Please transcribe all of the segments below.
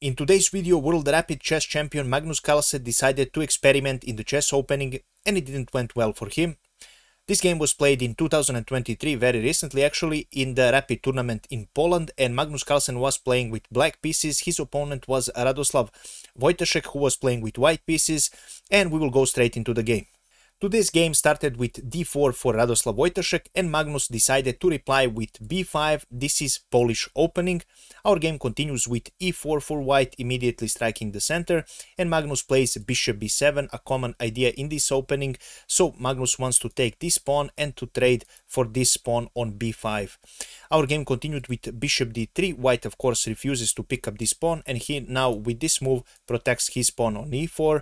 In today's video, World Rapid Chess champion Magnus Carlsen decided to experiment in the chess opening, and it didn't went well for him. This game was played in 2023, very recently actually, in the Rapid tournament in Poland, and Magnus Carlsen was playing with black pieces. His opponent was Radoslaw Wojtaszek, who was playing with white pieces, and we will go straight into the game. Today's game started with d4 for Radoslaw Wojtaszek, and Magnus decided to reply with b5. This is Polish opening. Our game continues with e4 for white, immediately striking the center, and Magnus plays bishop b7, a common idea in this opening. So Magnus wants to take this pawn and to trade for this pawn on b5. Our game continued with bishop d3. White of course refuses to pick up this pawn, and he now with this move protects his pawn on e4.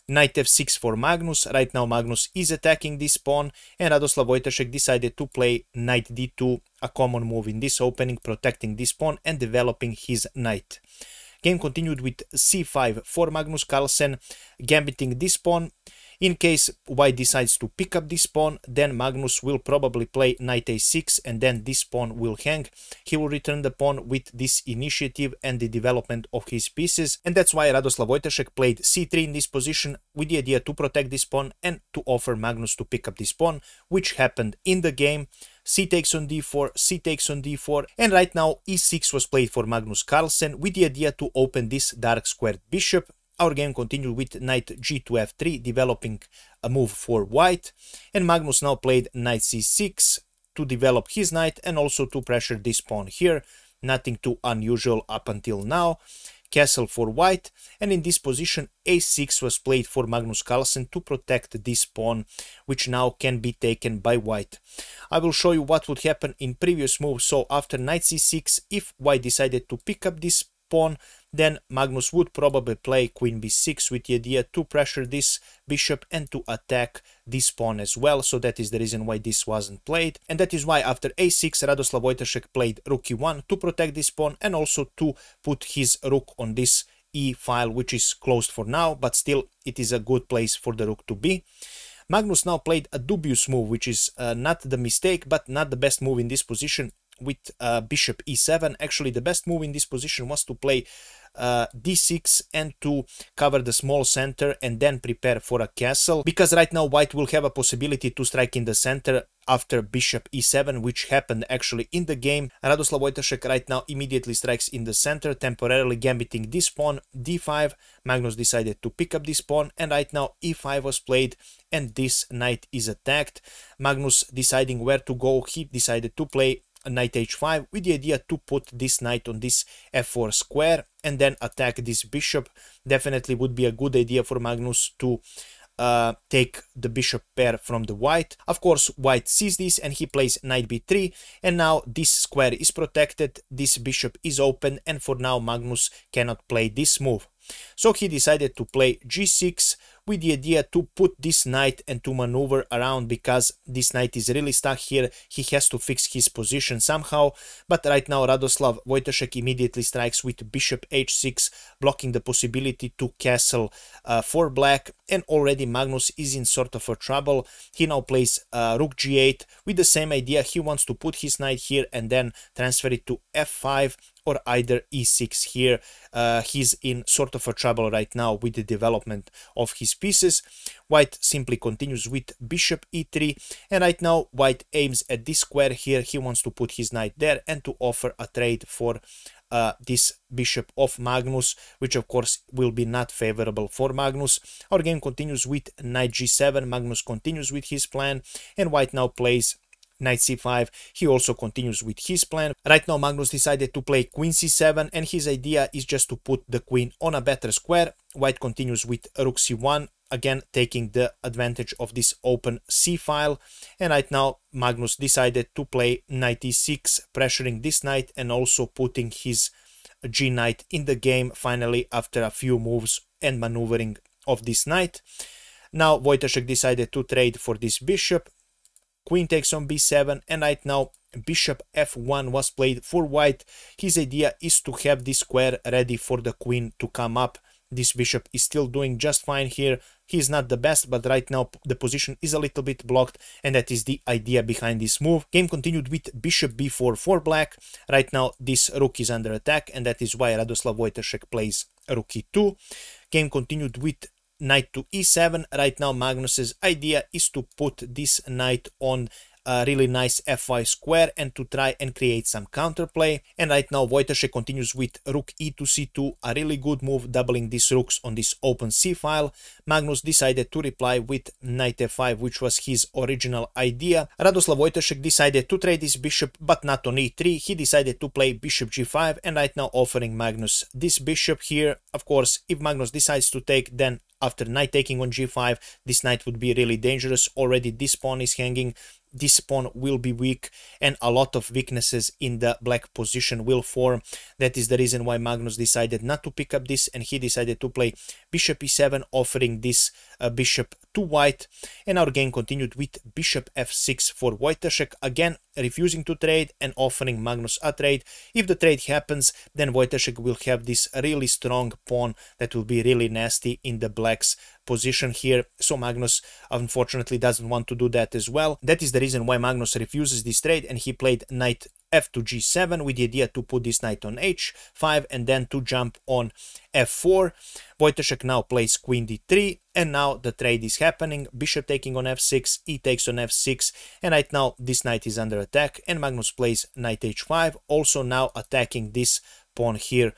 Knight f6 for Magnus. Right now Magnus is attacking this pawn, and Radoslaw Wojtaszek decided to play knight d2, a common move in this opening, protecting this pawn and developing his knight. Game continued with c5 for Magnus Carlsen, gambiting this pawn. In case white decides to pick up this pawn, then Magnus will probably play knight a6, and then this pawn will hang. He will return the pawn with this initiative and the development of his pieces, and that's why Radoslaw Wojtaszek played c3 in this position, with the idea to protect this pawn and to offer Magnus to pick up this pawn, which happened in the game. C takes on d4, c takes on d4, and right now e6 was played for Magnus Carlsen, with the idea to open this dark squared bishop. Our game continued with knight g to f3, developing a move for white, and Magnus now played knight c6 to develop his knight and also to pressure this pawn here. Nothing too unusual up until now. Castle for white, and in this position a6 was played for Magnus Carlsen to protect this pawn, which now can be taken by white. I will show you what would happen in previous moves. So after knight c6, if white decided to pick up this pawn, then Magnus would probably play queen b6 with the idea to pressure this bishop and to attack this pawn as well. So that is the reason why this wasn't played, and that is why after a6 Radoslaw Wojtaszek played rook e1 to protect this pawn and also to put his rook on this e file, which is closed for now, but still it is a good place for the rook to be. Magnus now played a dubious move, which is not the mistake but not the best move in this position, with bishop e7. Actually the best move in this position was to play d6 and to cover the small center and then prepare for a castle, because right now white will have a possibility to strike in the center after bishop e7, which happened actually in the game. Radoslaw Wojtaszek right now immediately strikes in the center, temporarily gambiting this pawn d5. Magnus decided to pick up this pawn, and right now e5 was played and this knight is attacked. Magnus deciding where to go, he decided to play knight h5 with the idea to put this knight on this f4 square and then attack this bishop. Definitely would be a good idea for Magnus to take the bishop pair from the white. Of course white sees this and he plays knight b3, and now this square is protected, this bishop is open, and for now Magnus cannot play this move. So he decided to play g6 with the idea to put this knight and to maneuver around, because this knight is really stuck here. He has to fix his position somehow, but right now Radoslaw Wojtaszek immediately strikes with bishop h6, blocking the possibility to castle for black, and already Magnus is in sort of a trouble. He now plays rook g8 with the same idea. He wants to put his knight here and then transfer it to f5 or either e6 here. He's in sort of a trouble right now with the development of his pieces. White simply continues with bishop e3, and right now white aims at this square here. He wants to put his knight there and to offer a trade for this bishop of Magnus, which of course will be not favorable for Magnus. Our game continues with knight g7. Magnus continues with his plan, and white now plays knight c5. He also continues with his plan. Right now Magnus decided to play queen c7, and his idea is just to put the queen on a better square. White continues with rook c1, again taking the advantage of this open c file, and right now Magnus decided to play knight e6, pressuring this knight and also putting his g knight in the game finally after a few moves and maneuvering of this knight. Now Wojtaszek decided to trade for this bishop. Queen takes on b7, and right now bishop f1 was played for white. His idea is to have this square ready for the queen to come up. This bishop is still doing just fine here, He's not the best, but right now the position is a little bit blocked, and that is the idea behind this move. Game continued with bishop b4 for black. Right now this rook is under attack, and that is why Radoslaw Wojtaszek plays rook e2. Game continued with knight to e7. Right now Magnus's idea is to put this knight on a really nice f5 square and to try and create some counterplay. And right now Wojtaszek continues with rook e to c2, a really good move, doubling these rooks on this open c file. Magnus decided to reply with knight f5, which was his original idea. Radoslaw Wojtaszek decided to trade this bishop, but not on e3. He decided to play bishop g5, and right now offering Magnus this bishop here. Of course, if Magnus decides to take, then after knight taking on g5, this knight would be really dangerous. Already this pawn is hanging, this pawn will be weak, and a lot of weaknesses in the black position will form. That is the reason why Magnus decided not to pick up this, and he decided to play bishop e7, offering this bishop to white. And our game continued with bishop f6 for Wojtaszek, again refusing to trade and offering Magnus a trade. If the trade happens, then Wojtaszek will have this really strong pawn that will be really nasty in the black's position here. So Magnus unfortunately doesn't want to do that as well. That is the reason why Magnus refuses this trade, and he played knight f to g7 with the idea to put this knight on h5 and then to jump on f4. Wojtaszek now plays queen d3, and now the trade is happening. Bishop taking on f6, e takes on f6, and right now this knight is under attack, and Magnus plays knight h5, also now attacking this pawn here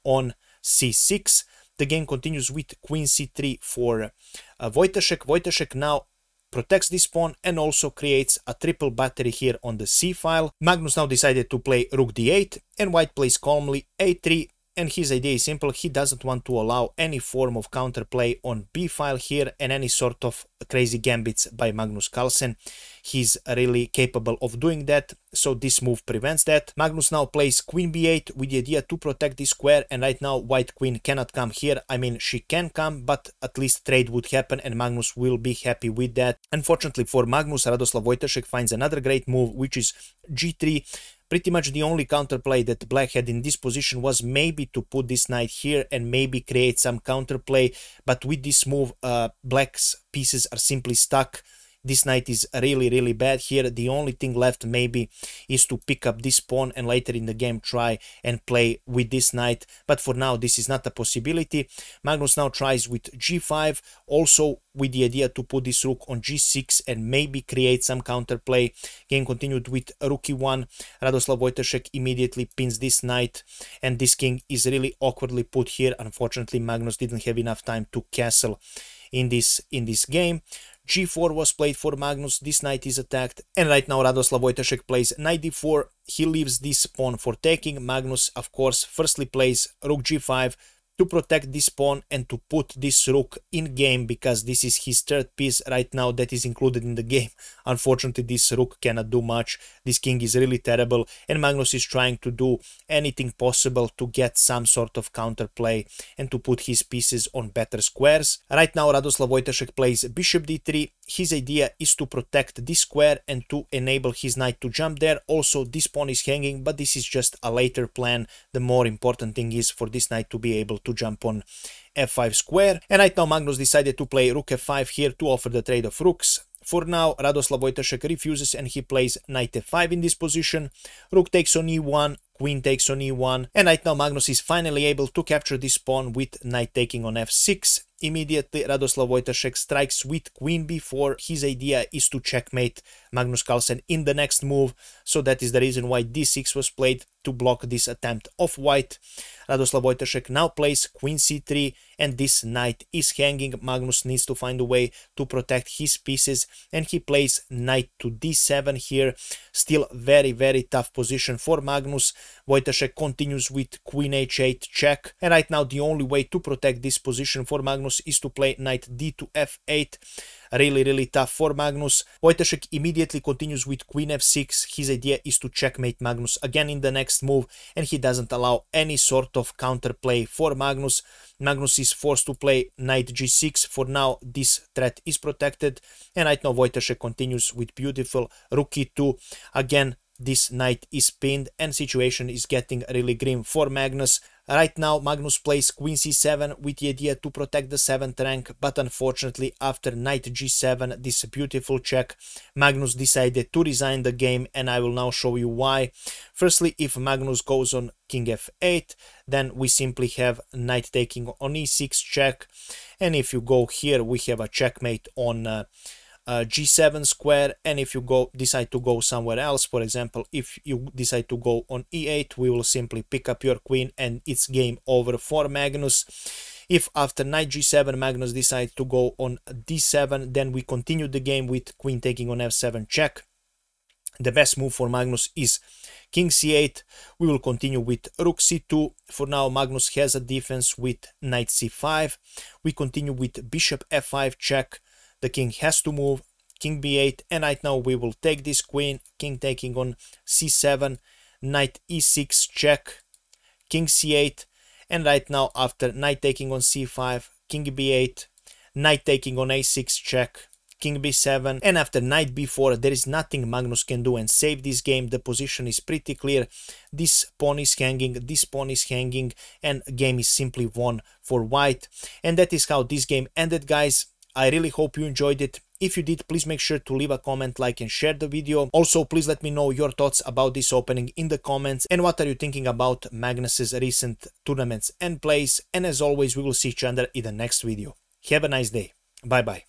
on c6. The game continues with queen c3 for Wojtaszek. Wojtaszek now protects this pawn and also creates a triple battery here on the c file. Magnus now decided to play rook d8, and white plays calmly a3, and his idea is simple. He doesn't want to allow any form of counterplay on b file here and any sort of crazy gambits by Magnus Carlsen. He's really capable of doing that, so this move prevents that. Magnus now plays queen b8 with the idea to protect this square, and right now white queen cannot come here. I mean, she can come, but at least trade would happen and Magnus will be happy with that. Unfortunately for Magnus, Radoslaw Wojtaszek finds another great move, which is g3. Pretty much the only counterplay that black had in this position was maybe to put this knight here and maybe create some counterplay, but with this move black's pieces are simply stuck. This knight is really bad here. The only thing left maybe is to pick up this pawn and later in the game try and play with this knight, but for now this is not a possibility. Magnus now tries with g5, also with the idea to put this rook on g6 and maybe create some counterplay. Game continued with rook e1. Radoslaw Wojtaszek immediately pins this knight, and this king is really awkwardly put here. Unfortunately, Magnus didn't have enough time to castle in this game. g4 was played for Magnus, this knight is attacked, and right now Radoslaw Wojtaszek plays knight d4. He leaves this pawn for taking. Magnus, of course, firstly plays rook g5 to protect this pawn and to put this rook in game, because this is his third piece right now that is included in the game. Unfortunately, this rook cannot do much. This king is really terrible, and Magnus is trying to do anything possible to get some sort of counterplay and to put his pieces on better squares. Right now Radoslaw Wojtaszek plays bishop d3. His idea is to protect this square and to enable his knight to jump there. Also, this pawn is hanging, but this is just a later plan. The more important thing is for this knight to be able to jump on f5 square. And right now Magnus decided to play rook f5 here to offer the trade of rooks. For now, Radoslaw Wojtaszek refuses and he plays knight f5 in this position. Rook takes on e1, queen takes on e1, and right now Magnus is finally able to capture this pawn with knight taking on f6. Immediately Radoslaw Wojtaszek strikes with queen b4. His idea is to checkmate Magnus Carlsen in the next move, so that is the reason why d6 was played to block this attempt of white. Radoslaw Wojtaszek now plays queen c3, and this knight is hanging. Magnus needs to find a way to protect his pieces, and he plays knight to d7 here. Still very tough position for Magnus. Wojtaszek continues with queen h8 check, and right now the only way to protect this position for Magnus is to play knight d to f8. Really tough for Magnus. Wojtaszek immediately continues with queen f6. His idea is to checkmate Magnus again in the next move, and he doesn't allow any sort of counterplay for Magnus. Magnus is forced to play knight g6. For now, this threat is protected, and right now Wojtaszek continues with beautiful rook e2. Again, this knight is pinned and situation is getting really grim for Magnus. Right now Magnus plays queen c7 with the idea to protect the 7th rank, but unfortunately after knight g7, this beautiful check, Magnus decided to resign the game, and I will now show you why. Firstly, if Magnus goes on king f8, then we simply have knight taking on e6 check, and if you go here we have a checkmate on g7 square, and if you decide to go somewhere else, for example if you decide to go on e8, we will simply pick up your queen and it's game over for Magnus. If after knight g7 Magnus decides to go on d7, then we continue the game with queen taking on f7 check. The best move for Magnus is king c8. We will continue with rook c2. For now Magnus has a defense with knight c5. We continue with bishop f5 check. The king has to move, king b8, and right now we will take this queen, king taking on c7, knight e6 check, king c8, and right now after knight taking on c5, king b8, knight taking on a6 check, king b7, and after knight b4 there is nothing Magnus can do and save this game. The position is pretty clear. This pawn is hanging, this pawn is hanging, and game is simply won for white. And that is how this game ended, guys. I really hope you enjoyed it. If you did, please make sure to leave a comment, like and share the video. Also, please let me know your thoughts about this opening in the comments, and what are you thinking about Magnus's recent tournaments and plays. And as always, we will see each other in the next video. Have a nice day. Bye bye.